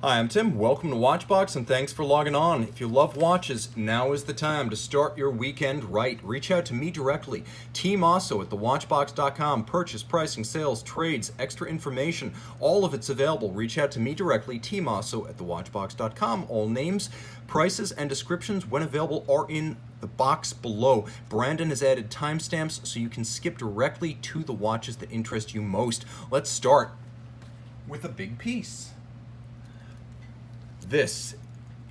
Hi, I'm Tim. Welcome to Watchbox and thanks for logging on. If you love watches, now is the time to start your weekend right. Reach out to me directly. tmosso at thewatchbox.com. Purchase, pricing, sales, trades, extra information, all of it's available. Reach out to me directly. tmosso at thewatchbox.com. All names, prices, and descriptions when available are in the box below. Brandon has added timestamps so you can skip directly to the watches that interest you most. Let's start with a big piece. This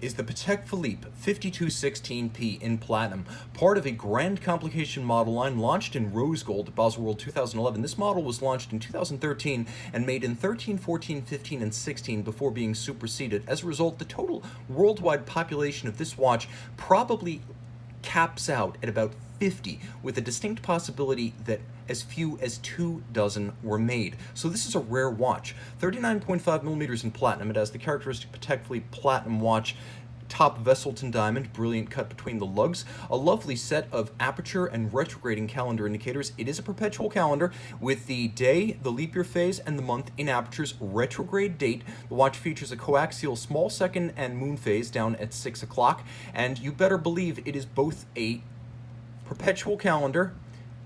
is the Patek Philippe 5216P in platinum, part of a grand complication model line launched in rose gold at Basel World 2011. This model was launched in 2013 and made in 13, 14, 15, and 16 before being superseded. As a result, the total worldwide population of this watch probably caps out at about 50, with a distinct possibility that as few as 24 were made. So this is a rare watch. 39.5 millimeters in platinum. It has the characteristic Patek Philippe platinum watch, top Vesselton diamond, brilliant cut between the lugs, a lovely set of aperture and retrograding calendar indicators. It is a perpetual calendar with the day, the leap year phase, and the month in aperture's retrograde date. The watch features a coaxial small second and moon phase down at 6 o'clock, and you better believe it is both a perpetual calendar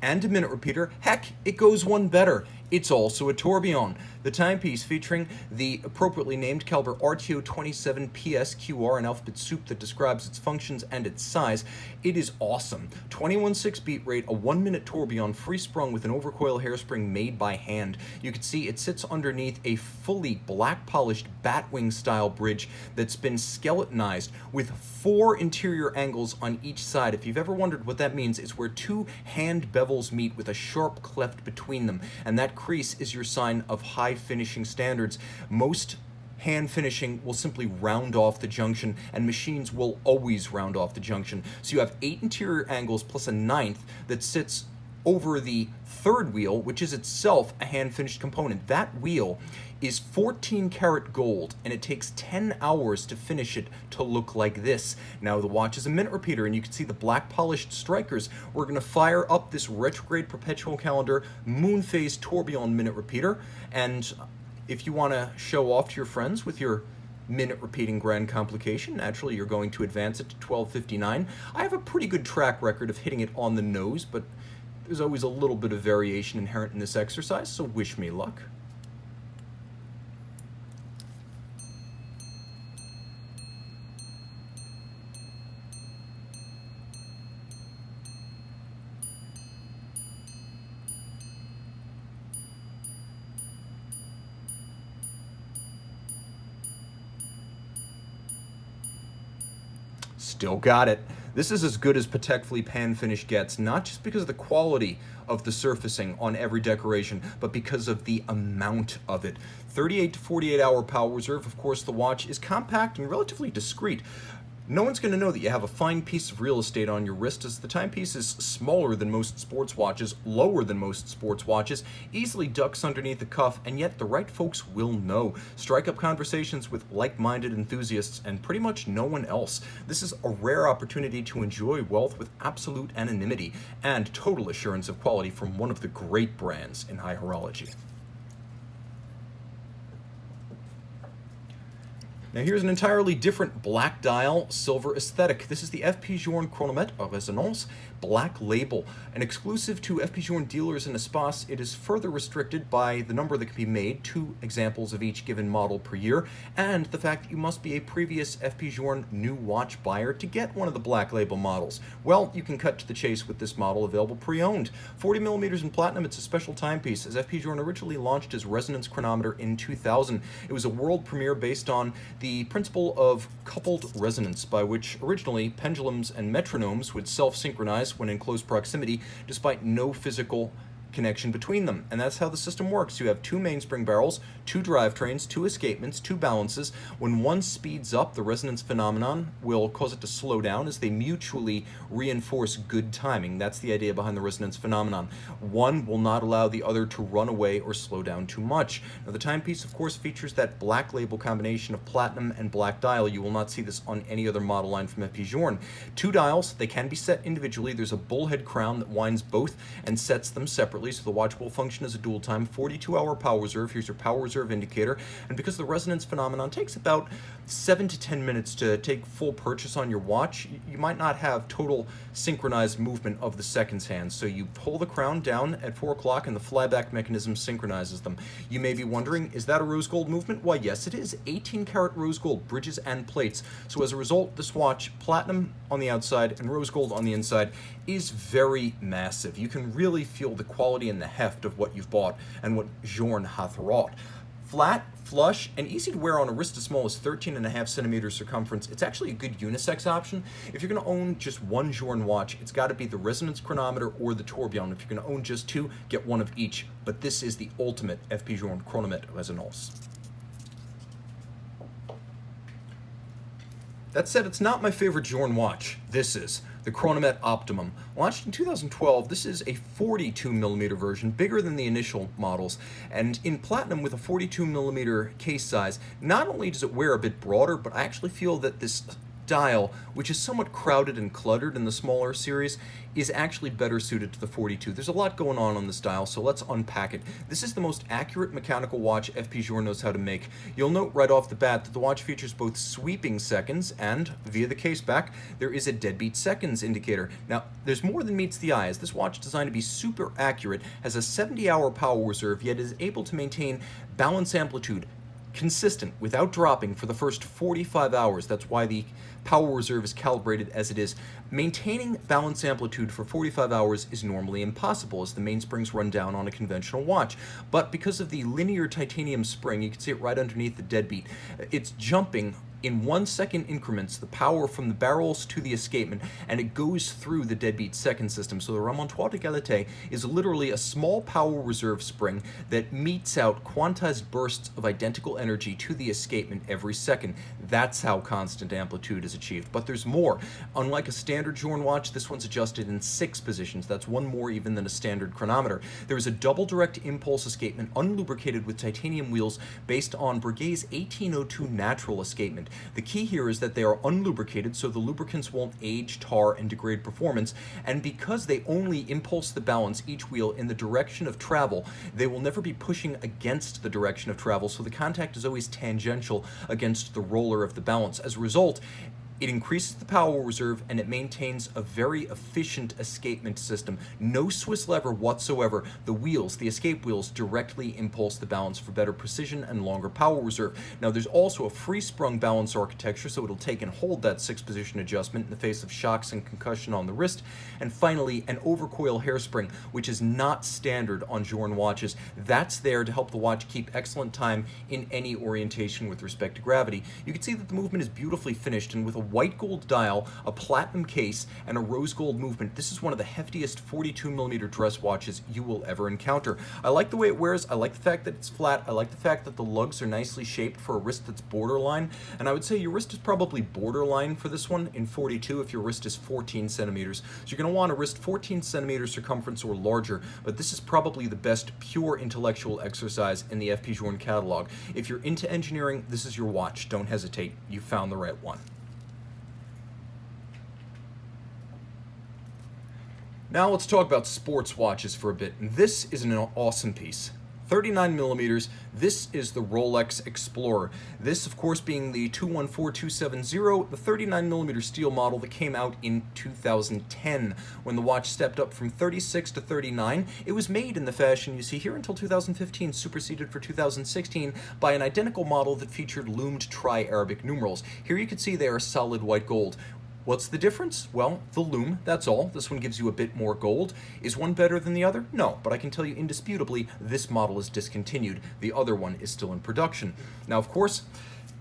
and a minute repeater. Heck, it goes one better. It's also a tourbillon. The timepiece featuring the appropriately named caliber RTO 27 PSQR, an alphabet soup that describes its functions and its size. It is awesome. 21.6 beat rate, a 1-minute tourbillon free sprung with an overcoil hairspring made by hand. You can see it sits underneath a fully black polished batwing style bridge that's been skeletonized with 4 interior angles on each side. If you've ever wondered what that means, it's where 2 hand bevels meet with a sharp cleft between them, and that crease is your sign of high finishing standards. Most hand finishing will simply round off the junction, and machines will always round off the junction. So you have 8 interior angles plus a 9th that sits over the 3rd wheel, which is itself a hand finished component. That wheel is 14 karat gold, and it takes 10 hours to finish it to look like this. Now the watch is a minute repeater, and you can see the black polished strikers. We're going to fire up this retrograde perpetual calendar moon phase tourbillon minute repeater, and if you want to show off to your friends with your minute repeating grand complication, naturally you're going to advance it to 12:59. I have a pretty good track record of hitting it on the nose, but there's always a little bit of variation inherent in this exercise, so wish me luck. Still got it. This is as good as Patek Philippe hand finish gets, not just because of the quality of the surfacing on every decoration, but because of the amount of it. 38 to 48 hour power reserve. Of course, the watch is compact and relatively discreet. No one's going to know that you have a fine piece of real estate on your wrist, as the timepiece is smaller than most sports watches, lower than most sports watches, easily ducks underneath the cuff, and yet the right folks will know. Strike up conversations with like-minded enthusiasts and pretty much no one else. This is a rare opportunity to enjoy wealth with absolute anonymity and total assurance of quality from one of the great brands in high horology. Now here's an entirely different black dial silver aesthetic. This is the FP Journe Chronometre Optimum black label. An exclusive to FP Journe dealers in Espace, it is further restricted by the number that can be made, 2 examples of each given model per year, and the fact that you must be a previous FP Journe new watch buyer to get one of the black label models. Well, you can cut to the chase with this model, available pre-owned. 40 millimeters in platinum, it's a special timepiece, as FP Journe originally launched as Resonance Chronometer in 2000. It was a world premiere based on the principle of coupled resonance, by which originally pendulums and metronomes would self-synchronize when in close proximity, despite no physical connection between them. And that's how the system works. You have 2 mainspring barrels, 2 drivetrains, 2 escapements, 2 balances. When one speeds up, the resonance phenomenon will cause it to slow down as they mutually reinforce good timing. That's the idea behind the resonance phenomenon. One will not allow the other to run away or slow down too much. Now the timepiece, of course, features that black label combination of platinum and black dial. You will not see this on any other model line from FP Journe. 2 dials, they can be set individually. There's a bullhead crown that winds both and sets them separately. separately, so the watch will function as a dual time, 42-hour power reserve. Here's your power reserve indicator. And because the resonance phenomenon takes about 7 to 10 minutes to take full purchase on your watch, you might not have total synchronized movement of the seconds hands. So you pull the crown down at 4 o'clock and the flyback mechanism synchronizes them. You may be wondering, is that a rose gold movement? Why, yes, it is. 18 karat rose gold, bridges and plates. So as a result, this watch, platinum on the outside and rose gold on the inside, is very massive. You can really feel the quality and the heft of what you've bought and what Journe hath wrought. Flat, flush, and easy to wear on a wrist as small as 13.5 centimeters circumference. It's actually a good unisex option. If you're going to own just one Journe watch, it's got to be the resonance chronometer or the tourbillon. If you're going to own just two, get one of each. But this is the ultimate FP Journe Chronometre Resonance. That said, it's not my favorite Journe watch. This is the Chronometre Optimum. Launched in 2012, this is a 42mm version, bigger than the initial models, and in platinum with a 42mm case size. Not only does it wear a bit broader, but I actually feel that this dial, which is somewhat crowded and cluttered in the smaller series, is actually better suited to the 42. There's a lot going on this dial, so let's unpack it. This is the most accurate mechanical watch FP Journe knows how to make. You'll note right off the bat that the watch features both sweeping seconds and, via the case back, there is a deadbeat seconds indicator. Now, there's more than meets the eye, as this watch, designed to be super accurate, has a 70-hour power reserve, yet is able to maintain balance amplitude consistent without dropping for the first 45 hours. That's why the power reserve is calibrated as it is. Maintaining balance amplitude for 45 hours is normally impossible, as the mainsprings run down on a conventional watch. But because of the linear titanium spring, you can see it right underneath the deadbeat, it's jumping in 1 second increments the power from the barrels to the escapement, and it goes through the deadbeat second system. So the remontoire d'égalité is literally a small power reserve spring that meets out quantized bursts of identical energy to the escapement every second. That's how constant amplitude is achieved. But there's more. Unlike a standard Journe watch, this one's adjusted in 6 positions. That's one more even than a standard chronometer. There is a double direct impulse escapement, unlubricated with titanium wheels, based on Breguet's 1802 natural escapement. The key here is that they are unlubricated, so the lubricants won't age, tar, and degrade performance, and because they only impulse the balance, each wheel, in the direction of travel, they will never be pushing against the direction of travel, so the contact is always tangential against the roller of the balance. As a result, it increases the power reserve and it maintains a very efficient escapement system. No Swiss lever whatsoever. The wheels, the escape wheels, directly impulse the balance for better precision and longer power reserve. Now, there's also a free-sprung balance architecture, so it'll take and hold that 6-position adjustment in the face of shocks and concussion on the wrist. And finally, an overcoil hairspring, which is not standard on Journe watches. That's there to help the watch keep excellent time in any orientation with respect to gravity. You can see that the movement is beautifully finished, and with a white gold dial, a platinum case, and a rose gold movement, this is one of the heftiest 42mm dress watches you will ever encounter. I like the way it wears. I like the fact that it's flat. I like the fact that the lugs are nicely shaped for a wrist that's borderline, and I would say your wrist is probably borderline for this one in 42 if your wrist is 14 centimeters. So you're going to want a wrist 14 centimeters circumference or larger, but this is probably the best pure intellectual exercise in the FP Journe catalog. If you're into engineering, this is your watch. Don't hesitate. You found the right one. Now let's talk about sports watches for a bit. And this is an awesome piece. 39mm, this is the Rolex Explorer. This, of course, being the 214270, the 39mm steel model that came out in 2010. When the watch stepped up from 36 to 39, it was made in the fashion you see here until 2015, superseded for 2016 by an identical model that featured loomed tri-Arabic numerals. Here you can see they are solid white gold. What's the difference? Well, the lume, that's all. This one gives you a bit more gold. Is one better than the other? No, but I can tell you indisputably, this model is discontinued. The other one is still in production. Now, of course,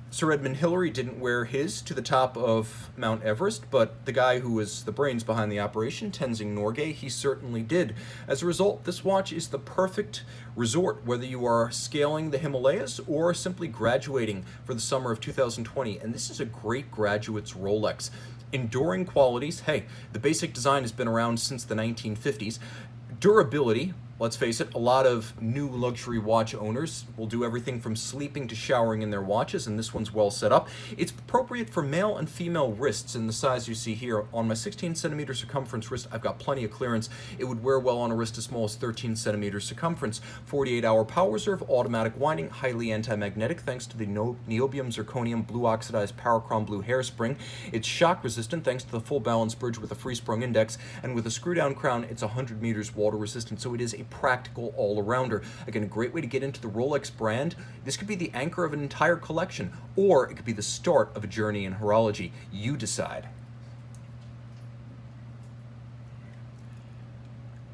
Sir Edmund Hillary didn't wear his to the top of Mount Everest, but the guy who was the brains behind the operation, Tenzing Norgay, he certainly did. As a result, this watch is the perfect resort, whether you are scaling the Himalayas or simply graduating for the summer of 2020. And this is a great graduate's Rolex. Enduring qualities, hey, the basic design has been around since the 1950s. Durability, Let's face it, a lot of new luxury watch owners will do everything from sleeping to showering in their watches, and this one's well set up. It's appropriate for male and female wrists in the size you see here. On my 16 centimeter circumference wrist, I've got plenty of clearance. It would wear well on a wrist as small as 13 centimeters circumference. 48-hour power reserve, automatic winding, highly anti-magnetic thanks to the niobium zirconium blue oxidized parachrom blue hairspring. It's shock resistant thanks to the full balance bridge with a free sprung index, and with a screw down crown, it's 100 meters water resistant, so it is a practical all-arounder. Again, a great way to get into the Rolex brand. This could be the anchor of an entire collection, or it could be the start of a journey in horology. You decide.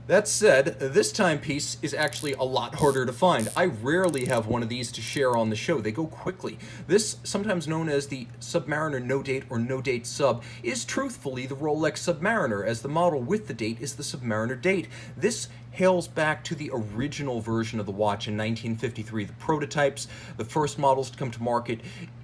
That said, this timepiece is actually a lot harder to find. I rarely have one of these to share on the show. They go quickly. This, sometimes known as the Submariner No Date or No Date Sub, is truthfully the Rolex Submariner, as the model with the date is the Submariner Date. This hails back to the original version of the watch in 1953. The prototypes, the first models to come to market,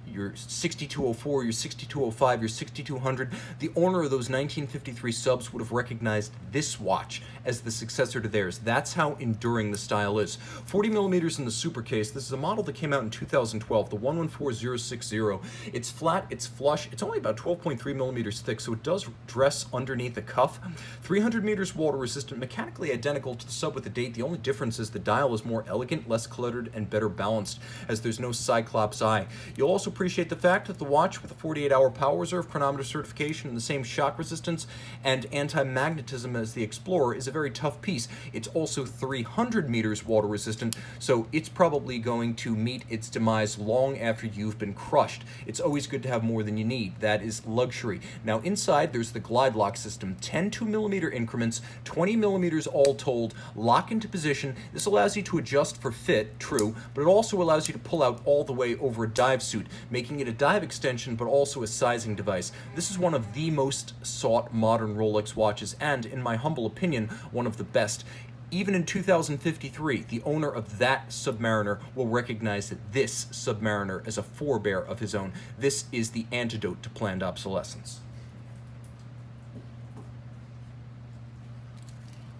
your 6204, your 6205, your 6200, the owner of those 1953 subs would have recognized this watch as the successor to theirs. That's how enduring the style is. 40 millimeters in the super case. This is a model that came out in 2012, the 114060. It's flat, it's flush, it's only about 12.3 millimeters thick, so it does dress underneath the cuff. 300 meters water resistant, mechanically identical to the sub with the date. The only difference is the dial is more elegant, less cluttered, and better balanced, as there's no cyclops eye. You'll also appreciate the fact that the watch with a 48-hour power reserve, chronometer certification, and the same shock resistance and anti-magnetism as the Explorer is a very tough piece. It's also 300 meters water resistant, so it's probably going to meet its demise long after you've been crushed. It's always good to have more than you need. That is luxury. Now inside there's the glide lock system, 10 2mm increments, 20 millimeters all told, lock into position. This allows you to adjust for fit, true, but it also allows you to pull out all the way over a dive suit, making it a dive extension but also a sizing device. This is one of the most sought modern Rolex watches, and in my humble opinion, one of the best. Even in 2053, the owner of that Submariner will recognize that this Submariner is a forebear of his own. This is the antidote to planned obsolescence.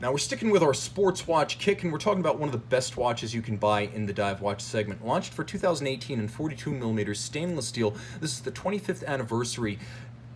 Now we're sticking with our sports watch kick, and we're talking about one of the best watches you can buy in the dive watch segment. Launched for 2018 in 42mm stainless steel, this is the 25th anniversary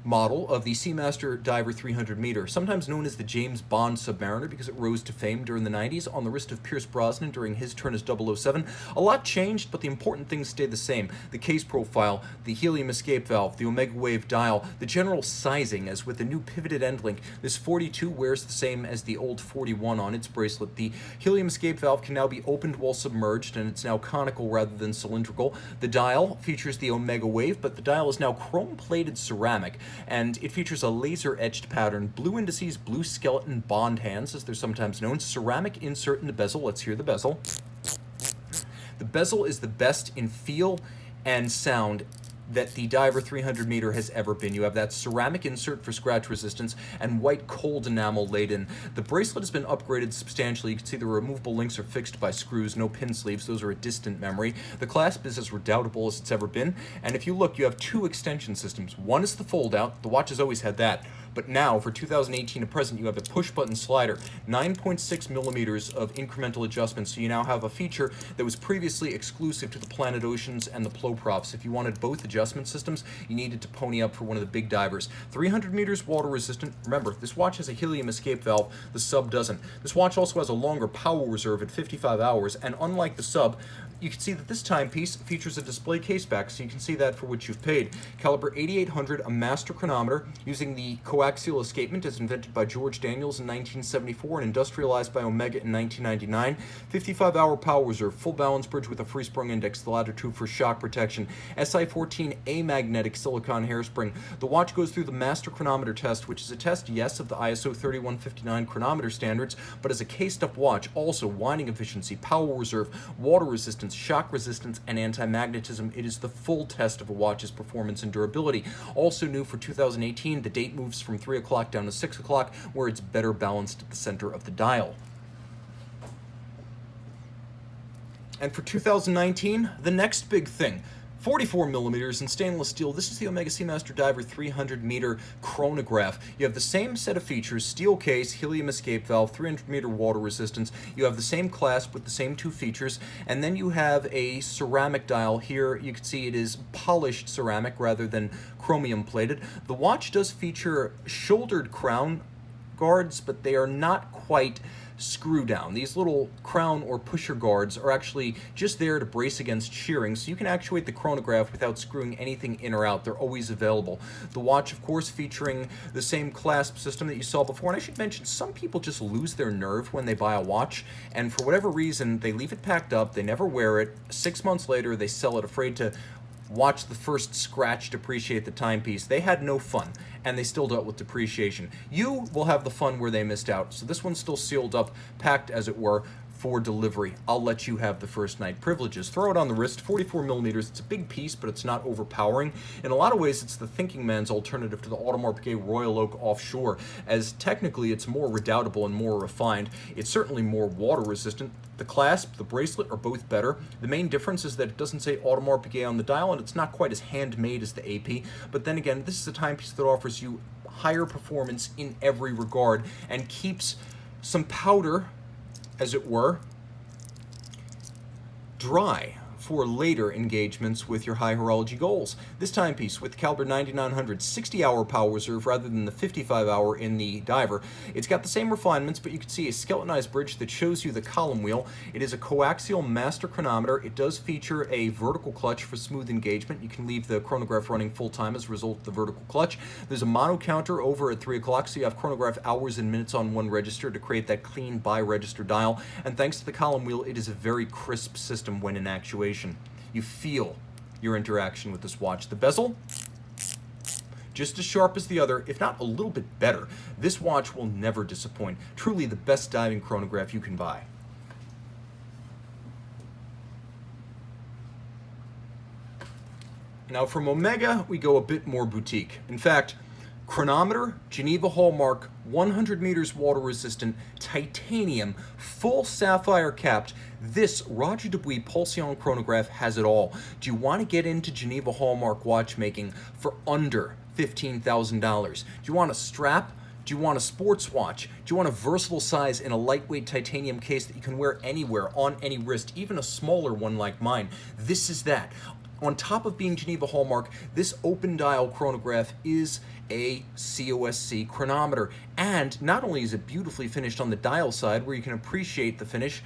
model of the Seamaster Diver 300 meter, sometimes known as the James Bond Submariner because it rose to fame during the 90s on the wrist of Pierce Brosnan during his turn as 007. A lot changed, but the important things stayed the same. The case profile, the helium escape valve, the omega wave dial, the general sizing, as with the new pivoted end link. This 42 wears the same as the old 41 on its bracelet. The helium escape valve can now be opened while submerged, and it's now conical rather than cylindrical. The dial features the omega wave, but the dial is now chrome-plated ceramic, and it features a laser-etched pattern, blue indices, blue skeleton bond hands, as they're sometimes known, ceramic insert in the bezel. Let's hear the bezel. The bezel is the best in feel and sound that the Diver 300 meter has ever been. You have that ceramic insert for scratch resistance and white cold enamel laid in. The bracelet has been upgraded substantially. You can see the removable links are fixed by screws, no pin sleeves. Those are a distant memory. The clasp is as redoubtable as it's ever been. And if you look, you have two extension systems. One is the fold out. The watch has always had that. But now, for 2018 to present, you have a push-button slider, 9.6 millimeters of incremental adjustment, so you now have a feature that was previously exclusive to the Planet Oceans and the Ploprofs. If you wanted both adjustment systems, you needed to pony up for one of the big divers. 300 meters water resistant. Remember, this watch has a helium escape valve, the sub doesn't. This watch also has a longer power reserve at 55 hours, and unlike the sub, you can see that this timepiece features a display case back, so you can see that for which you've paid. Caliber 8800, a master chronometer, using the coaxial escapement as invented by George Daniels in 1974 and industrialized by Omega in 1999. 55-hour power reserve, full balance bridge with a free sprung index, the latter two for shock protection. SI14 amagnetic silicon hairspring. The watch goes through the master chronometer test, which is a test, yes, of the ISO 3159 chronometer standards, but as a cased-up watch, also winding efficiency, power reserve, water resistance, shock resistance, and anti-magnetism. It is the full test of a watch's performance and durability. Also new for 2018, the date moves from 3 o'clock down to 6 o'clock, where it's better balanced at the center of the dial. And for 2019, the next big thing. 44 millimeters in stainless steel. This is the Omega Seamaster Diver 300-meter chronograph. You have the same set of features: steel case, helium escape valve, 300-meter water resistance. You have the same clasp with the same two features, and then you have a ceramic dial. Here you can see it is polished ceramic rather than chromium plated. The watch does feature shouldered crown guards, but they are not quite screw down. These little crown or pusher guards are actually just there to brace against shearing, so you can actuate the chronograph without screwing anything in or out. They're always available. The watch, of course, featuring the same clasp system that you saw before. And I should mention, some people just lose their nerve when they buy a watch, and for whatever reason, they leave it packed up, they never wear it. 6 months later, they sell it, afraid to watch the first scratch depreciate the timepiece. They had no fun, and they still dealt with depreciation. You will have the fun where they missed out. So this one's still sealed up, packed as it were, for delivery. I'll let you have the first night privileges. Throw it on the wrist, 44 millimeters. It's a big piece, but it's not overpowering. In a lot of ways, it's the thinking man's alternative to the Audemars Piguet Royal Oak Offshore, as technically it's more redoubtable and more refined. It's certainly more water resistant. The clasp, the bracelet are both better. The main difference is that it doesn't say Audemars Piguet on the dial, and it's not quite as handmade as the AP. But then again, this is a timepiece that offers you higher performance in every regard and keeps some powder, as it were, dry for later engagements with your high horology goals. This timepiece with the caliber 9900, 60-hour power reserve rather than the 55-hour in the Diver. It's got the same refinements, but you can see a skeletonized bridge that shows you the column wheel. It is a coaxial master chronometer. It does feature a vertical clutch for smooth engagement. You can leave the chronograph running full-time as a result of the vertical clutch. There's a mono counter over at 3 o'clock, so you have chronograph hours and minutes on one register to create that clean bi-register dial. And thanks to the column wheel, it is a very crisp system when in actuation. You feel your interaction with this watch. The bezel, just as sharp as the other, if not a little bit better. This watch will never disappoint. Truly the best diving chronograph you can buy. Now from Omega, we go a bit more boutique. In fact, chronometer, Geneva hallmark, 100 meters water resistant, titanium, full sapphire capped. This Roger Dubuis Pulsion chronograph has it all. Do you want to get into Geneva hallmark watchmaking for under $15,000? Do you want a strap? Do you want a sports watch? Do you want a versatile size in a lightweight titanium case that you can wear anywhere, on any wrist, even a smaller one like mine? This is that. On top of being Geneva hallmark, this open dial chronograph is a COSC chronometer. And not only is it beautifully finished on the dial side, where you can appreciate the finish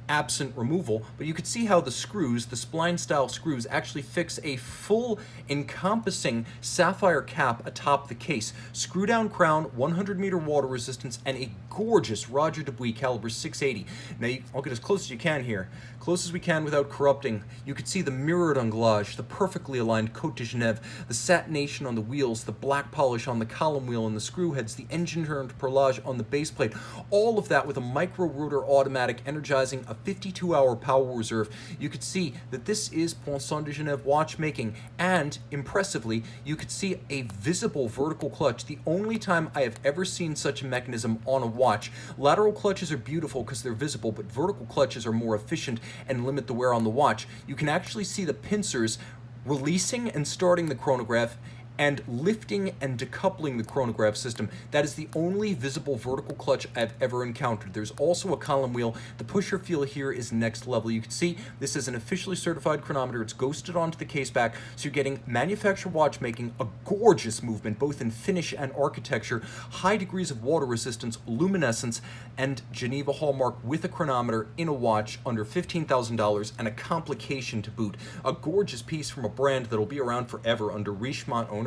absent removal, but you could see how the screws, the spline style screws, actually fix a full encompassing sapphire cap atop the case. Screw down crown, 100 meter water resistance, and a gorgeous Roger Dubuis caliber 680. Now I'll get as close as you can here, close as we can without corrupting. You could see the mirrored anglage, the perfectly aligned Côte de Genève, the satination on the wheels, the black polish on the column wheel and the screw heads, the engine turned perlage on the base plate. All of that with a micro rotor automatic energizing a 52-hour power reserve. You could see that this is Poinçon de Genève watchmaking, and impressively, you could see a visible vertical clutch. The only time I have ever seen such a mechanism on a watch. Lateral clutches are beautiful because they're visible, but vertical clutches are more efficient and limit the wear on the watch. You can actually see the pincers releasing and starting the chronograph and lifting and decoupling the chronograph system. That is the only visible vertical clutch I've ever encountered. There's also a column wheel. The pusher feel here is next level. You can see this is an officially certified chronometer. It's ghosted onto the case back, so you're getting manufactured watchmaking, a gorgeous movement, both in finish and architecture, high degrees of water resistance, luminescence, and Geneva hallmark with a chronometer in a watch under $15,000 and a complication to boot. A gorgeous piece from a brand that'll be around forever under Richemont ownership.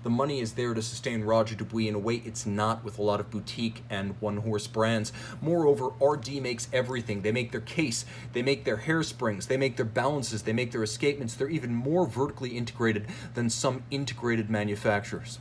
The money is there to sustain Roger Dubuis in a way it's not with a lot of boutique and one-horse brands. Moreover, RD makes everything. They make their case, they make their hairsprings, they make their balances, they make their escapements. They're even more vertically integrated than some integrated manufacturers.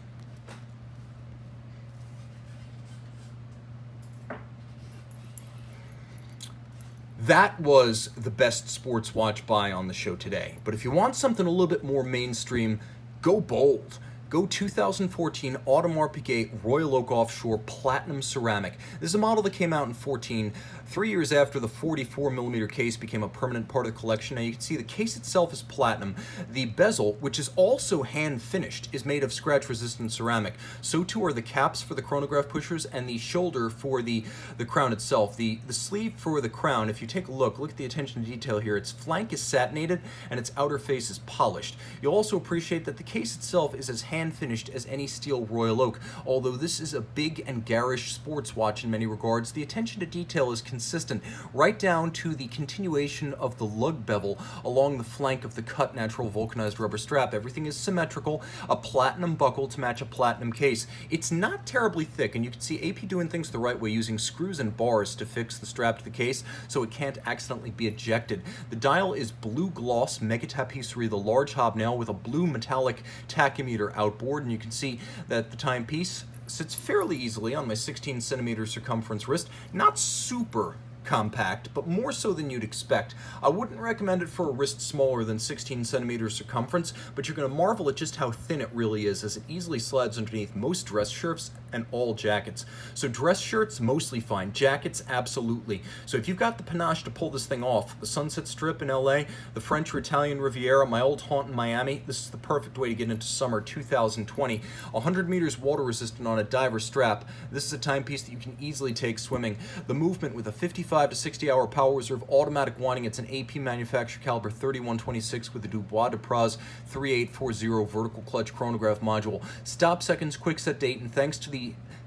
That was the best sports watch buy on the show today. But if you want something a little bit more mainstream, go bold. Go 2014 Audemars Piguet Royal Oak Offshore Platinum Ceramic. This is a model that came out in 14, 3 years after the 44mm case became a permanent part of the collection. Now you can see the case itself is platinum. The bezel, which is also hand finished, is made of scratch resistant ceramic. So too are the caps for the chronograph pushers and the shoulder for the crown itself. The sleeve for the crown, if you take a look at the attention to detail here, its flank is satinated and its outer face is polished. You'll also appreciate that the case itself is as hand finished as any steel Royal Oak. Although this is a big and garish sports watch in many regards, the attention to detail is consistent, right down to the continuation of the lug bevel along the flank of the cut natural vulcanized rubber strap. Everything is symmetrical, a platinum buckle to match a platinum case. It's not terribly thick, and you can see AP doing things the right way, using screws and bars to fix the strap to the case so it can't accidentally be ejected. The dial is blue gloss mega tapisserie, the large hobnail with a blue metallic tachymeter outboard, and you can see that the timepiece sits fairly easily on my 16cm circumference wrist. Not super compact, but more so than you'd expect. I wouldn't recommend it for a wrist smaller than 16cm circumference, but you're going to marvel at just how thin it really is, as it easily slides underneath most dress shirts and all jackets. So dress shirts, mostly fine. Jackets, absolutely. So if you've got the panache to pull this thing off, the Sunset Strip in LA, the French or Italian Riviera, my old haunt in Miami, this is the perfect way to get into summer 2020. 100 meters water resistant on a diver strap. This is a timepiece that you can easily take swimming. The movement with a 55 to 60 hour power reserve automatic winding. It's an AP manufacturer caliber 3126 with a Dubuis de Praz 3840 vertical clutch chronograph module. Stop seconds, quick set date, and thanks to the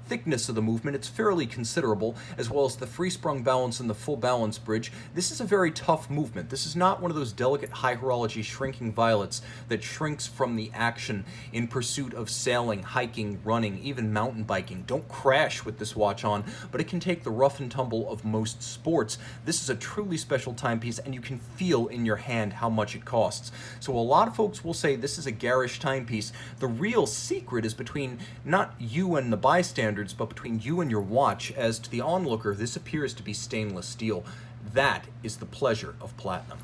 thickness of the movement, it's fairly considerable, as well as the free-sprung balance and the full balance bridge. This is a very tough movement. This is not one of those delicate high horology shrinking violets that shrinks from the action in pursuit of sailing, hiking, running, even mountain biking. Don't crash with this watch on, but it can take the rough and tumble of most sports. This is a truly special timepiece, and you can feel in your hand how much it costs. So a lot of folks will say this is a garish timepiece. The real secret is between not you and the bystander, but between you and your watch, as to the onlooker, this appears to be stainless steel. That is the pleasure of platinum.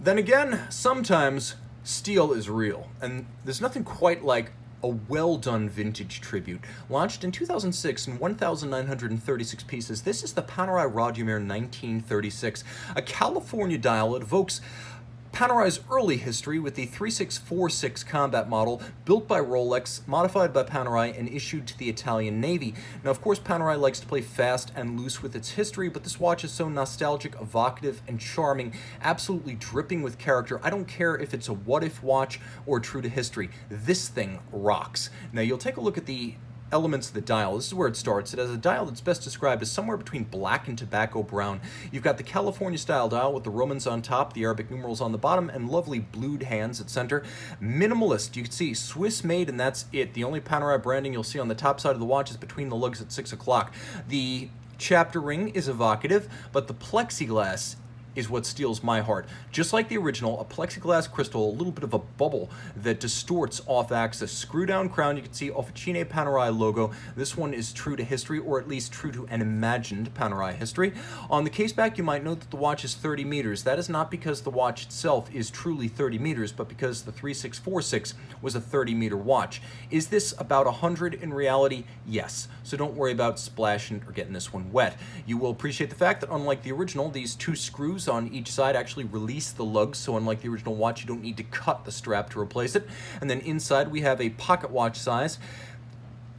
Then again, sometimes steel is real, and there's nothing quite like a well-done vintage tribute. Launched in 2006 in 1,936 pieces, this is the Panerai Radiomir 1936, a California dial that evokes Panerai's early history with the 3646 combat model, built by Rolex, modified by Panerai, and issued to the Italian Navy. Now, of course, Panerai likes to play fast and loose with its history, but this watch is so nostalgic, evocative, and charming, absolutely dripping with character. I don't care if it's a what-if watch or true to history. This thing rocks. Now, you'll take a look at the elements of the dial. This is where it starts. It has a dial that's best described as somewhere between black and tobacco brown. You've got the California style dial with the Romans on top, the Arabic numerals on the bottom, and lovely blued hands at center. Minimalist. You can see Swiss made, and that's it. The only Panerai branding you'll see on the top side of the watch is between the lugs at 6 o'clock. The chapter ring is evocative, but the plexiglass is what steals my heart. Just like the original, a plexiglass crystal, a little bit of a bubble that distorts off-axis. Screw-down crown, you can see Officine Panerai logo. This one is true to history, or at least true to an imagined Panerai history. On the case back, you might note that the watch is 30 meters. That is not because the watch itself is truly 30 meters, but because the 3646 was a 30-meter watch. Is this about 100 in reality? Yes. So don't worry about splashing or getting this one wet. You will appreciate the fact that unlike the original, these two screws on each side actually release the lugs, so unlike the original watch, you don't need to cut the strap to replace it. And then inside we have a pocket watch size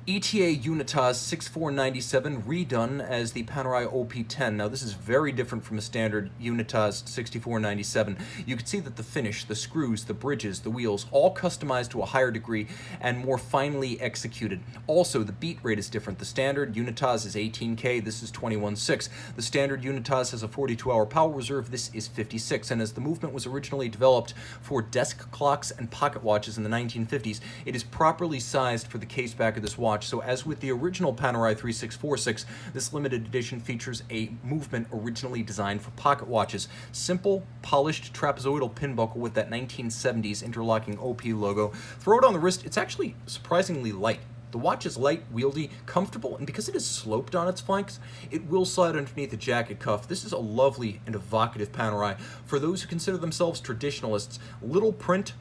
ETA Unitas 6497 redone as the Panerai OP10. Now this is very different from a standard Unitas 6497. You can see that the finish, the screws, the bridges, the wheels, all customized to a higher degree and more finely executed. Also, the beat rate is different. The standard Unitas is 18K, this is 21.6. The standard Unitas has a 42-hour power reserve, this is 56. And as the movement was originally developed for desk clocks and pocket watches in the 1950s, it is properly sized for the case back of this watch. So as with the original Panerai 3646, this limited edition features a movement originally designed for pocket watches. Simple, polished trapezoidal pin buckle with that 1970s interlocking OP logo. Throw it on the wrist, it's actually surprisingly light. The watch is light, wieldy, comfortable, and because it is sloped on its flanks, it will slide underneath the jacket cuff. This is a lovely and evocative Panerai. For those who consider themselves traditionalists, little print,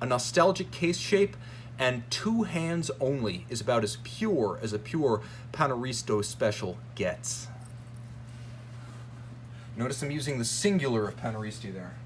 a nostalgic case shape, and 2 hands only is about as pure as a pure Paneristo special gets. Notice I'm using the singular of Paneristi there.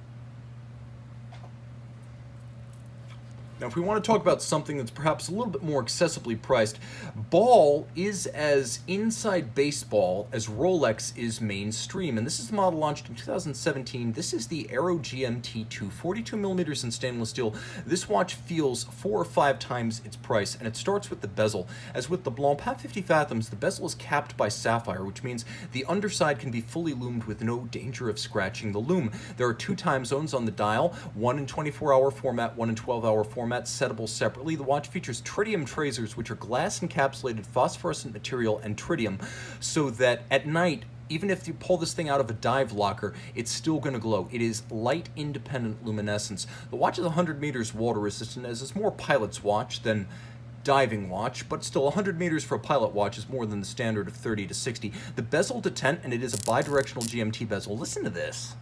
Now, if we want to talk about something that's perhaps a little bit more accessibly priced, ball is as inside baseball as Rolex is mainstream, and this is the model launched in 2017. This is the Aero GMT2, 42 millimeters in stainless steel. This watch feels 4 or 5 times its price, and it starts with the bezel. As with the Blancpain 50 Fathoms, the bezel is capped by sapphire, which means the underside can be fully lumed with no danger of scratching the lume. There are 2 time zones on the dial, one in 24-hour format, one in 12-hour format, settable separately. The watch features tritium tracers, which are glass-encapsulated phosphorescent material and tritium, so that at night, even if you pull this thing out of a dive locker, it's still going to glow. It is light-independent luminescence. The watch is 100 meters water-resistant, as it's more pilot's watch than diving watch, but still 100 meters for a pilot watch is more than the standard of 30 to 60. The bezel to tent, and it is a bidirectional GMT bezel. Listen to this.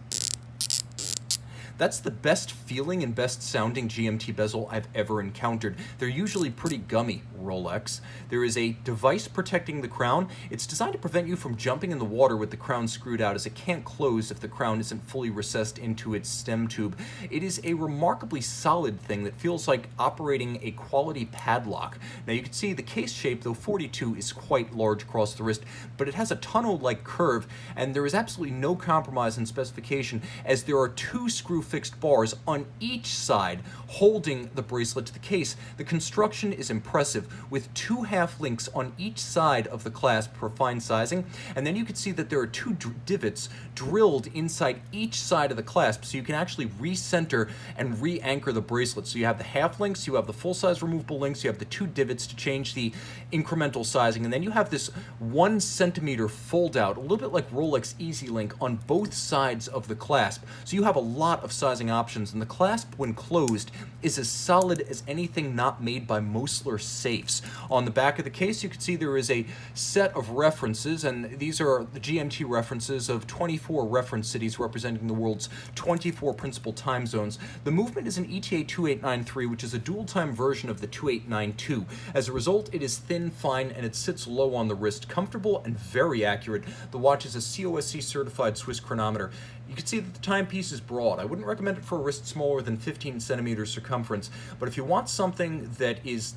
That's the best feeling and best sounding GMT bezel I've ever encountered. They're usually pretty gummy, Rolex. There is a device protecting the crown. It's designed to prevent you from jumping in the water with the crown screwed out, as it can't close if the crown isn't fully recessed into its stem tube. It is a remarkably solid thing that feels like operating a quality padlock. Now you can see the case shape, though 42, is quite large across the wrist, but it has a tonneau-like curve, and there is absolutely no compromise in specification, as there are 2 screw fixed bars on each side holding the bracelet to the case. The construction is impressive, with 2 half links on each side of the clasp for fine sizing, and then you can see that there are 2 divots drilled inside each side of the clasp, so you can actually recenter and re-anchor the bracelet. So you have the half links, you have the full-size removable links, you have the 2 divots to change the incremental sizing, and then you have this 1 centimeter fold-out, a little bit like Rolex Easy Link, on both sides of the clasp. So you have a lot of sizing options, and the clasp, when closed, is as solid as anything not made by Mosler safes. On the back of the case, you can see there is a set of references, and these are the GMT references of 24 reference cities representing the world's 24 principal time zones. The movement is an ETA 2893, which is a dual-time version of the 2892. As a result, it is thin, fine, and it sits low on the wrist, comfortable and very accurate. The watch is a COSC certified Swiss chronometer. You can see that the timepiece is broad. I wouldn't recommend it for a wrist smaller than 15 centimeters circumference, but if you want something that is,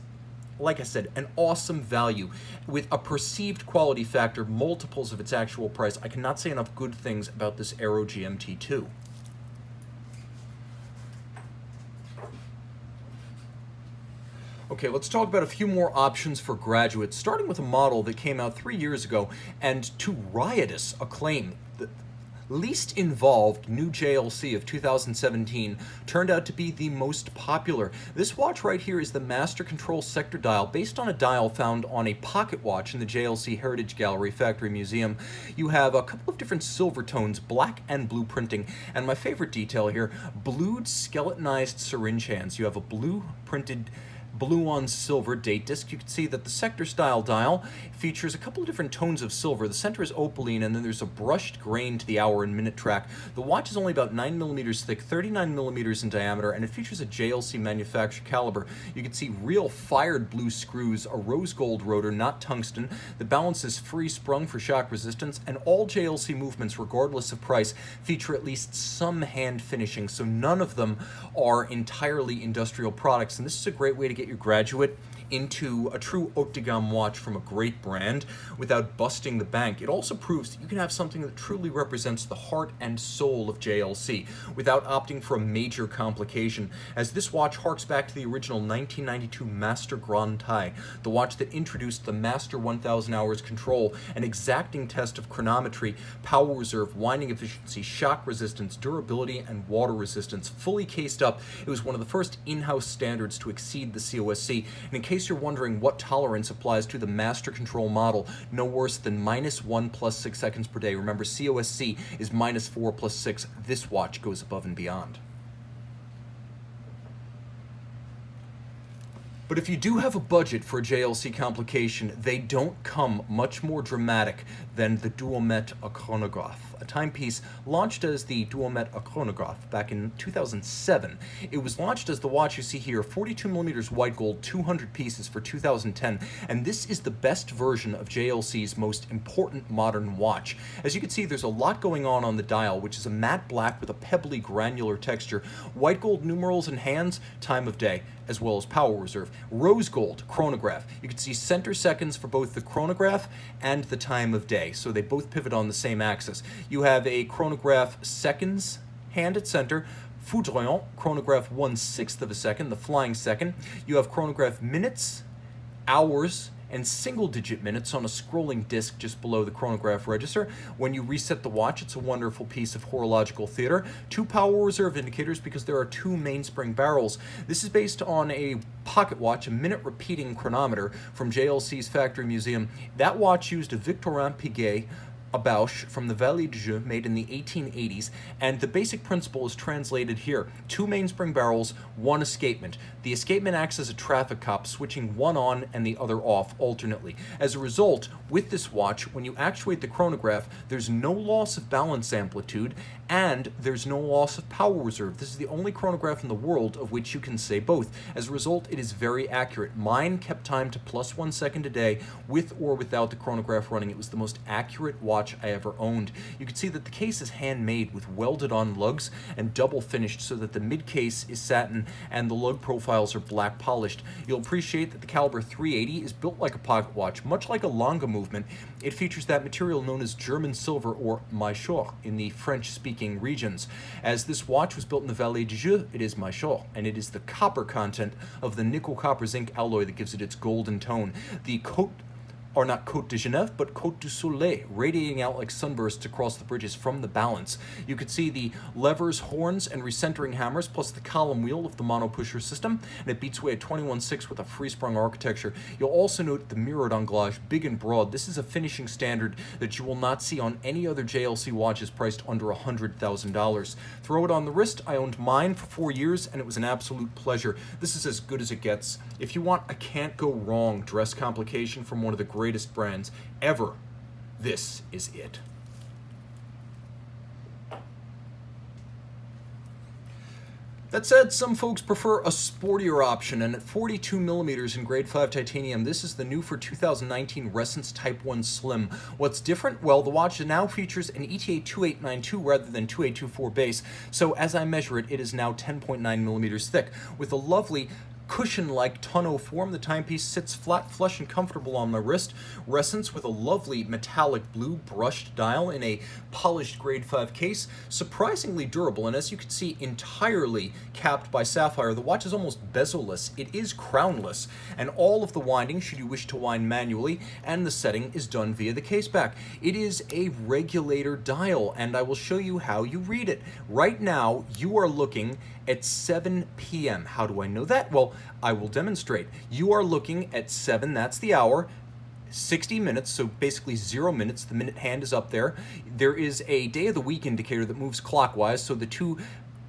like I said, an awesome value with a perceived quality factor multiples of its actual price, I cannot say enough good things about this Aero GMT2. Okay, let's talk about a few more options for graduates, starting with a model that came out 3 years ago and to riotous acclaim. The least involved new JLC of 2017 turned out to be the most popular. This watch right here is the Master Control Sector Dial, based on a dial found on a pocket watch in the JLC Heritage Gallery Factory Museum. You have a couple of different silver tones, black and blue printing, and my favorite detail here, blued skeletonized syringe hands. You have a blue printed blue on silver date disc. You can see that the sector style dial features a couple of different tones of silver. The center is opaline, and then there's a brushed grain to the hour and minute track. The watch is only about 9 millimeters thick, 39 millimeters in diameter, and it features a JLC manufactured caliber. You can see real fired blue screws, a rose gold rotor, not tungsten. The balance is free sprung for shock resistance, and all JLC movements, regardless of price, feature at least some hand finishing, so none of them are entirely industrial products, and this is a great way to get your graduate into a true haute de gamme watch from a great brand without busting the bank. It also proves that you can have something that truly represents the heart and soul of JLC without opting for a major complication, as this watch harks back to the original 1992 Master Grand Tie, the watch that introduced the Master 1000 Hours Control, an exacting test of chronometry, power reserve, winding efficiency, shock resistance, durability, and water resistance. Fully cased up, it was one of the first in-house standards to exceed the COSC, and in case you're wondering what tolerance applies to the Master Control model, no worse than -1 plus 6 seconds per day. Remember, COSC is -4 plus 6. This watch goes above and beyond. But if you do have a budget for a JLC complication, they don't come much more dramatic than the Duometre Chronograph, a timepiece launched as the Duometre Chronograph back in 2007. It was launched as the watch you see here, 42mm white gold, 200 pieces for 2010, and this is the best version of JLC's most important modern watch. As you can see, there's a lot going on the dial, which is a matte black with a pebbly granular texture, white gold numerals and hands, time of day, as well as power reserve. Rose gold chronograph. You can see center seconds for both the chronograph and the time of day, so they both pivot on the same axis. You have a chronograph seconds hand at center, foudroyant, chronograph 1/6 of a second, the flying second. You have chronograph minutes, hours, and single-digit minutes on a scrolling disc just below the chronograph register. When you reset the watch, it's a wonderful piece of horological theater. 2 power reserve indicators because there are 2 mainspring barrels. This is based on a pocket watch, a minute-repeating chronometer from JLC's factory museum. That watch used a Victorin Piguet, a Bausch from the Vallée du Jeu, made in the 1880s, and the basic principle is translated here. 2 mainspring barrels, 1 escapement. The escapement acts as a traffic cop, switching one on and the other off alternately. As a result, with this watch, when you actuate the chronograph, there's no loss of balance amplitude, and there's no loss of power reserve. This is the only chronograph in the world of which you can say both. As a result, it is very accurate. Mine kept time to +1 second a day, with or without the chronograph running. It was the most accurate watch I ever owned. You can see that the case is handmade with welded on lugs and double finished so that the mid case is satin and the lug profiles are black polished. You'll appreciate that the caliber 380 is built like a pocket watch, much like a longa movement. It features that material known as German silver, or maillot, in the French-speaking regions. As this watch was built in the Vallée du Jeu, it is maillot, and it is the copper content of the nickel copper zinc alloy that gives it its golden tone. The coat, or not Côte de Genève, but Côte du Soleil, radiating out like sunbursts across the bridges from the balance. You could see the levers, horns, and recentering hammers, plus the column wheel of the mono-pusher system, and it beats away at 21/6 with a free-sprung architecture. You'll also note the mirrored anglage, big and broad. This is a finishing standard that you will not see on any other JLC watches priced under $100,000. Throw it on the wrist. I owned mine for 4 years, and it was an absolute pleasure. This is as good as it gets. If you want a can't-go-wrong dress complication from one of the greatest brands ever, this is it. That said, some folks prefer a sportier option, and at 42mm in grade 5 titanium, this is the new for 2019 Ressence Type 1 Slim. What's different? Well, the watch now features an ETA 2892 rather than 2824 base, so as I measure it, it is now 10.9mm thick, with a lovely cushion-like tonneau form. The timepiece sits flat, flush, and comfortable on my wrist. Ressence with a lovely metallic blue brushed dial in a polished grade 5 case. Surprisingly durable, and as you can see, entirely capped by sapphire. The watch is almost bezel-less. It is crownless, and all of the winding, should you wish to wind manually, and the setting is done via the case back. It is a regulator dial, and I will show you how you read it. Right now, you are looking at 7 p.m. How do I know that? Well, I will demonstrate. You are looking at 7, that's the hour, 60 minutes, so basically 0 minutes. The minute hand is up there. There is a day of the week indicator that moves clockwise, so the 2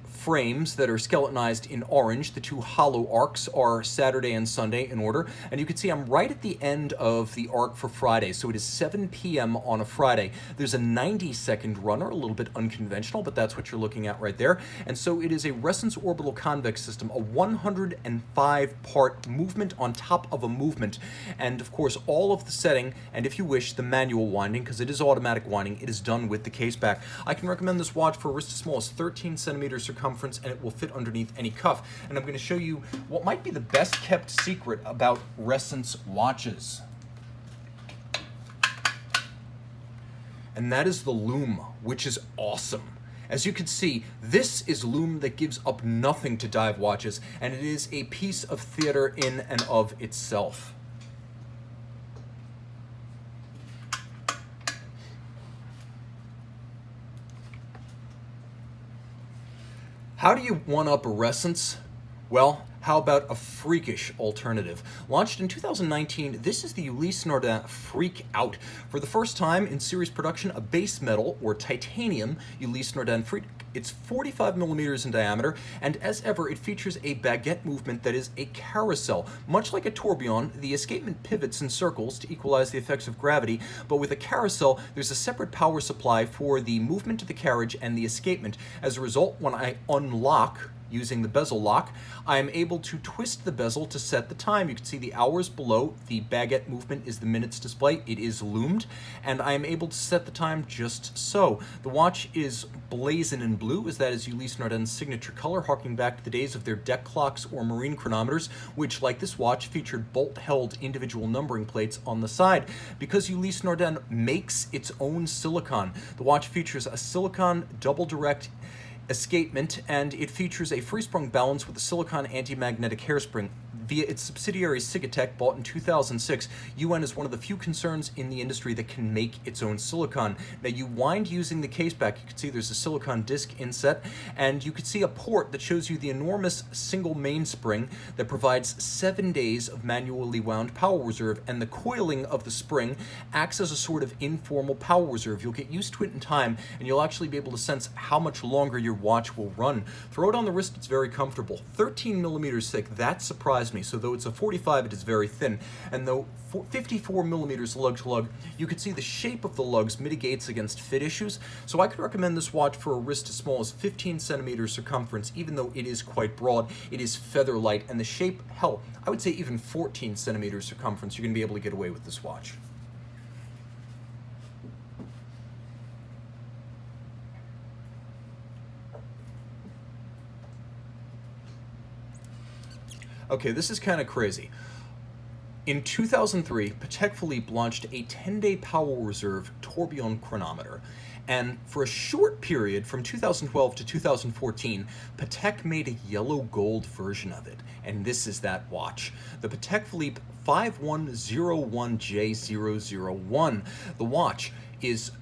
frames that are skeletonized in orange, the 2 hollow arcs, are Saturday and Sunday in order, and you can see I'm right at the end of the arc for Friday, so it is 7 p.m. on a Friday. There's a 90-second runner, a little bit unconventional, but that's what you're looking at right there, and so it is a Ressence orbital convex system, a 105-part movement on top of a movement, and of course all of the setting, and if you wish, the manual winding, because it is automatic winding, it is done with the case back. I can recommend this watch for a wrist as small as 13 centimeters circumference, and it will fit underneath any cuff. And I'm going to show you what might be the best kept secret about Ressence watches. And that is the loom, which is awesome. As you can see, this is loom that gives up nothing to dive watches, and it is a piece of theater in and of itself. How do you one-up a Ressence? Well, How about a freakish alternative? Launched in 2019, this is the Ulysse Nardin Freak Out. For the first time in series production, a base metal, or titanium, Ulysse Nardin Freak. It's 45 millimeters in diameter, and as ever, it features a baguette movement that is a carousel. Much like a tourbillon, the escapement pivots in circles to equalize the effects of gravity, but with a carousel, there's a separate power supply for the movement of the carriage and the escapement. As a result, when I unlock using the bezel lock, I am able to twist the bezel to set the time. You can see the hours below. The baguette movement is the minutes display. It is loomed, and I am able to set the time just so. The watch is blazing in blue, as that is Ulysse Nardin's signature color, harking back to the days of their deck clocks or marine chronometers, which, like this watch, featured bolt-held individual numbering plates on the side. Because Ulysse Nardin makes its own silicon, the watch features a silicon double direct escapement, and it features a free-sprung balance with a silicon anti-magnetic hairspring. Via its subsidiary Sigatech, bought in 2006, UN is one of the few concerns in the industry that can make its own silicon. Now, you wind using the case back. You can see there's a silicon disc inset, and you can see a port that shows you the enormous single mainspring that provides 7 days of manually wound power reserve, and the coiling of the spring acts as a sort of informal power reserve. You'll get used to it in time, and you'll actually be able to sense how much longer your watch will run. Throw it on the wrist, it's very comfortable. 13 millimeters thick, that surprised me. So though it's a 45, it is very thin. And though 54 millimeters lug to lug, you can see the shape of the lugs mitigates against fit issues. So I could recommend this watch for a wrist as small as 15 centimeters circumference, even though it is quite broad. It is feather light, and the shape, hell, I would say even 14 centimeters circumference, you're going to be able to get away with this watch. Okay, this is kind of crazy. In 2003, Patek Philippe launched a 10-day power reserve tourbillon chronometer. And for a short period, from 2012 to 2014, Patek made a yellow gold version of it. And this is that watch. The Patek Philippe 5101J001. The watch is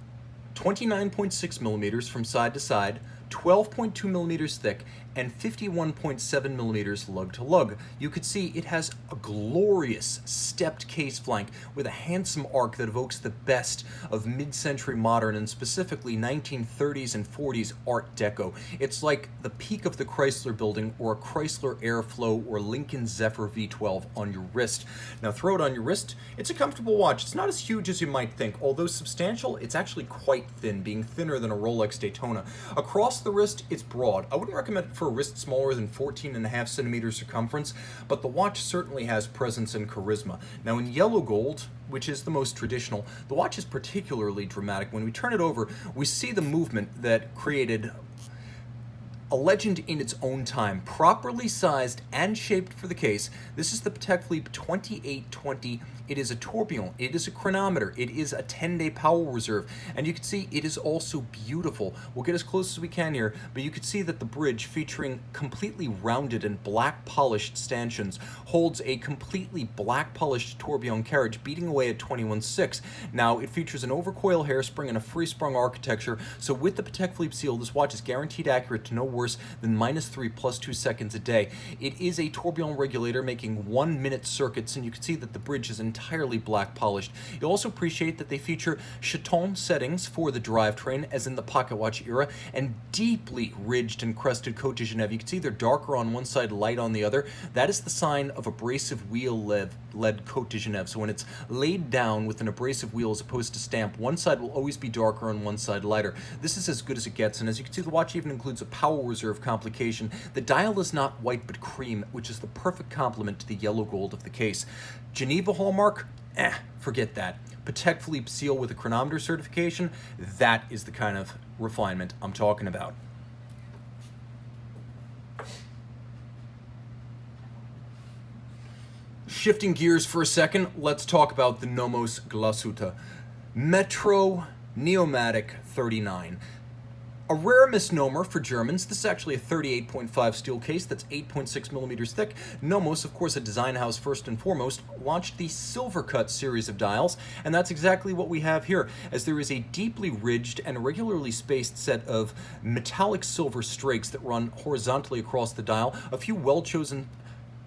29.6 millimeters from side to side, 12.2 millimeters thick, and 51.7 millimeters lug to lug. You could see it has a glorious stepped case flank with a handsome arc that evokes the best of mid-century modern and specifically 1930s and 40s Art Deco. It's like the peak of the Chrysler Building or a Chrysler Airflow or Lincoln Zephyr V12 on your wrist. Now throw it on your wrist. It's a comfortable watch. It's not as huge as you might think. Although substantial, it's actually quite thin, being thinner than a Rolex Daytona. Across the wrist, it's broad. I wouldn't recommend it for a wrist smaller than 14.5 centimeters circumference, but the watch certainly has presence and charisma. Now in yellow gold, which is the most traditional, the watch is particularly dramatic. When we turn it over, we see the movement that created a legend in its own time, properly sized and shaped for the case. This is the Patek Philippe 2820. It is a tourbillon, it is a chronometer, it is a 10-day power reserve, and you can see it is also beautiful. We'll get as close as we can here, but you can see that the bridge, featuring completely rounded and black polished stanchions, holds a completely black polished tourbillon carriage beating away at 21.6. Now, it features an overcoil hairspring and a free-sprung architecture, so with the Patek Philippe seal, this watch is guaranteed accurate to no worse than -3 + 2 seconds a day. It is a tourbillon regulator making 1-minute circuits, and you can see that the bridge is entirely black polished. You'll also appreciate that they feature chaton settings for the drivetrain, as in the pocket watch era, and deeply ridged and crested Côte de Genève. You can see they're darker on one side, light on the other. That is the sign of abrasive wheel led Côte de Genève. So when it's laid down with an abrasive wheel as opposed to stamp, one side will always be darker and one side lighter. This is as good as it gets, and as you can see, the watch even includes a power reserve complication. The dial is not white but cream, which is the perfect complement to the yellow gold of the case. Geneva hallmark? Forget that. Patek Philippe seal with a chronometer certification? That is the kind of refinement I'm talking about. Shifting gears for a second, let's talk about the NOMOS Glashutte Metro Neomatik 39. A rare misnomer for Germans. This is actually a 38.5 steel case that's 8.6 millimeters thick. NOMOS, of course a design house first and foremost, launched the Silvercut series of dials, and that's exactly what we have here, as there is a deeply ridged and regularly spaced set of metallic silver strakes that run horizontally across the dial, a few well-chosen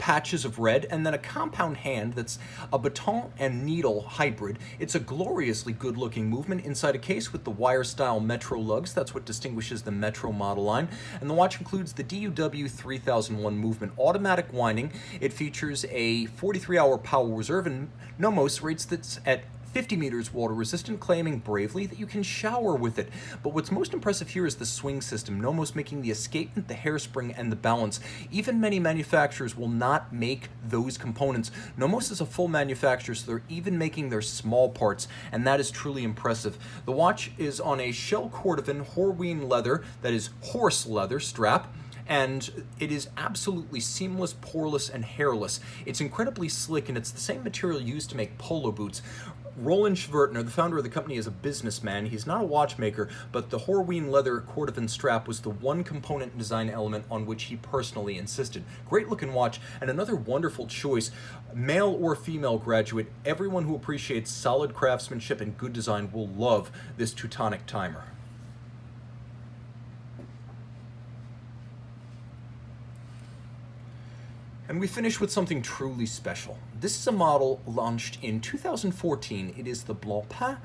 patches of red, and then a compound hand that's a baton and needle hybrid. It's a gloriously good-looking movement inside a case with the wire-style Metro lugs. That's what distinguishes the Metro model line. And the watch includes the DUW 3001 movement automatic winding. It features a 43-hour power reserve, and NOMOS rates that's at 50 meters water resistant, claiming bravely that you can shower with it. But what's most impressive here is the swing system, NOMOS making the escapement, the hairspring, and the balance. Even many manufacturers will not make those components. NOMOS is a full manufacturer, so they're even making their small parts, and that is truly impressive. The watch is on a shell cordovan Horween leather, that is horse leather strap, and it is absolutely seamless, poreless, and hairless. It's incredibly slick, and it's the same material used to make polo boots. Roland Schwertner, the founder of the company, is a businessman. He's not a watchmaker, but the Horween leather cordovan strap was the one component and design element on which he personally insisted. Great looking watch, and another wonderful choice. Male or female graduate, everyone who appreciates solid craftsmanship and good design will love this Teutonic timer. And we finish with something truly special. This is a model launched in 2014. It is the Blancpain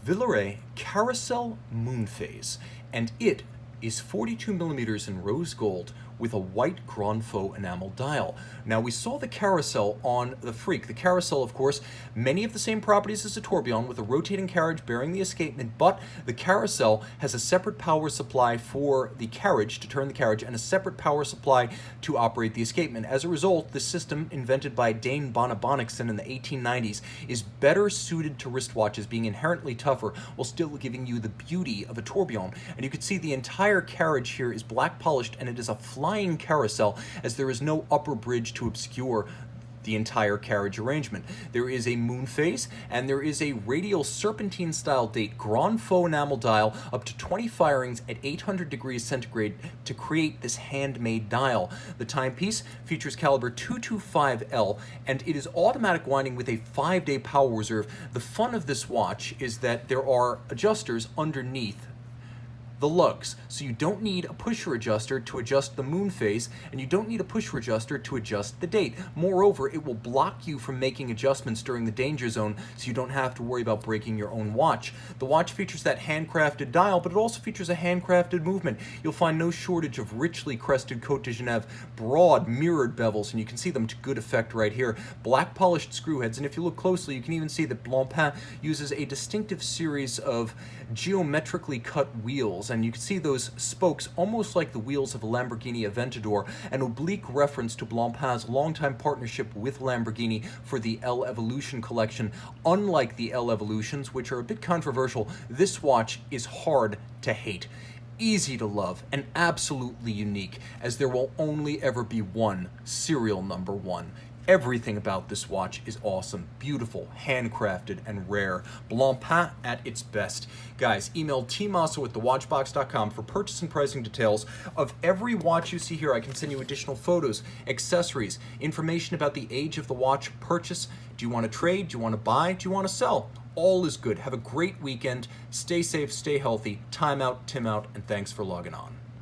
Villeret Carrousel Moonphase, and it is 42 millimeters in rose gold with a white Grand Faux enamel dial. Now, we saw the Carrousel on the Freak. The Carrousel, of course, many of the same properties as the tourbillon, with a rotating carriage bearing the escapement, but the Carrousel has a separate power supply for the carriage, to turn the carriage, and a separate power supply to operate the escapement. As a result, the system, invented by Dane Bonnet-Bonnickson in the 1890s, is better suited to wristwatches, being inherently tougher while still giving you the beauty of a tourbillon. And you can see the entire carriage here is black polished, and it is a flying carousel, as there is no upper bridge to obscure the entire carriage arrangement. There is a moon phase, and there is a radial serpentine style date Grand Faux enamel dial up to 20 firings at 800 degrees centigrade to create this handmade dial. The timepiece features caliber 225L, and it is automatic winding with a 5-day power reserve. The fun of this watch is that there are adjusters underneath the lugs, so you don't need a pusher adjuster to adjust the moon phase, and you don't need a pusher adjuster to adjust the date. Moreover, it will block you from making adjustments during the danger zone, so you don't have to worry about breaking your own watch. The watch features that handcrafted dial, but it also features a handcrafted movement. You'll find no shortage of richly crested Côte de Genève, broad mirrored bevels, and you can see them to good effect right here. Black polished screw heads, and if you look closely, you can even see that Blancpain uses a distinctive series of geometrically cut wheels, and you can see those spokes almost like the wheels of a Lamborghini Aventador, an oblique reference to Blancpain's longtime partnership with Lamborghini for the L Evolution collection. Unlike the L Evolutions, which are a bit controversial, this watch is hard to hate, easy to love, and absolutely unique, as there will only ever be one serial number one. Everything about this watch is awesome, beautiful, handcrafted, and rare. Blancpain at its best. Guys, email tmosso@thewatchbox.com for purchase and pricing details of every watch you see here. I can send you additional photos, accessories, information about the age of the watch purchase. Do you want to trade? Do you want to buy? Do you want to sell? All is good. Have a great weekend. Stay safe, stay healthy. Time out, Tim out, and thanks for logging on.